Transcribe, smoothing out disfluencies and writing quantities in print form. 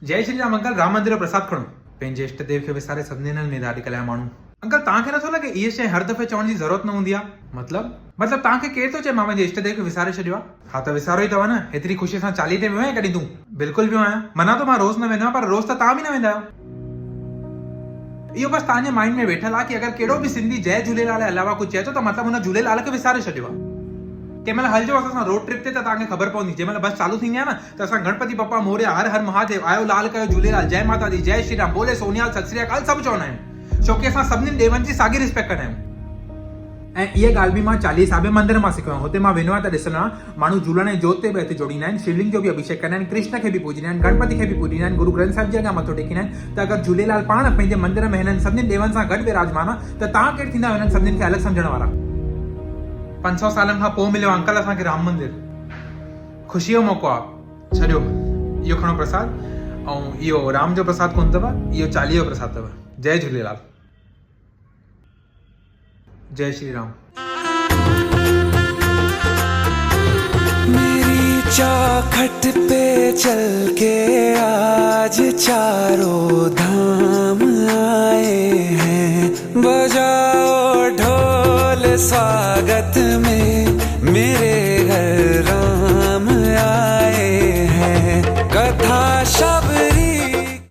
जय श्री राम अंकल। राम मंदिर जो प्रसाद खणो। पंहिंजे इष्ट देव खे विसारे सभिनी हंधि में दाढ़ी कलाया माण्हू। अंकल तव्हांखे नथो लॻे इहे शइ हर दफ़े चवण जी ज़रूरत न हूंदी आहे? मतलब तव्हांखे केरु थो चए मां मुंहिंजे इष्ट देव खे विसारे छॾियो आहे? हा त विसारो ई अथव न। हेतिरी ख़ुशीअ सां चालीहे ते वियो आहीं कॾहिं तूं? बिल्कुलु वियो आहियां। मना तो मां रोज़ न वेंदो आहियां, पर रोज़ त तव्हां बि न वेंदा आहियो। इहो बस तव्हांजे माइंड में वेठल आहे कि अगर कहिड़ो बि सिंधी जय झूलेलाल जे अलावा कुझु चए थो त मतिलबु हुन झूलेलाल खे विसारे छॾियो आहे। कंहिं महिल हलिजो असां रोड ट्रिप ते त तव्हांखे ख़बर पवंदी। जंहिं महिल बस चालू थींदी आहे न त असां गणपति बप्पा मोरया, हर हर महादेव, आयो लाल कयो झूलेलाल, जय माता दी, जय श्री राम, बोले सोनियाल, सत श्री अकाल सभु चवंदा आहियूं, छोकी असां सभिनी देवनि जी साॻी रिस्पेक्ट कंदा आहियूं। ऐं इहा ॻाल्हि बि मां चालीहे साहिब मंदिर मां सिखियो आहे। हुते मां वेंदो आहियां त ॾिसंदो आहियां माण्हू झूलण जी जोत ते बि हथ जोड़ींदा आहिनि, शिवलिंग जो बि अभिषेक कंदा आहिनि, कृष्ण खे बि पूॼींदा आहिनि, गणपति खे बि पूॼींदा आहिनि, गुरु ग्रंथ साहिब जे अॻियां मथो टेकींदा आहिनि। त अगरि झूलेलाल पाण पंहिंजे मंदिर में हिननि सभिनी देवनि सां गॾु विराजमान आहे त तव्हां केरु थींदा हिननि सभिनीनि खे अलॻि सम्झण वारा? 500 सालनि खां पोइ मिलियो अंकल असांखे राम मंदिर। ख़ुशी जो मौक़ो आहे। छॾियो इहो खणो प्रसाद, ऐं इहो राम जो प्रसाद कोन अथव, इहो चालीहे जो प्रसाद अथव। जय झूलेलाल। जय श्री राम। मेरी चौखट पे चल के आज चारों धाम आए हैं, बजाओ ढोल स्वागत में मेरे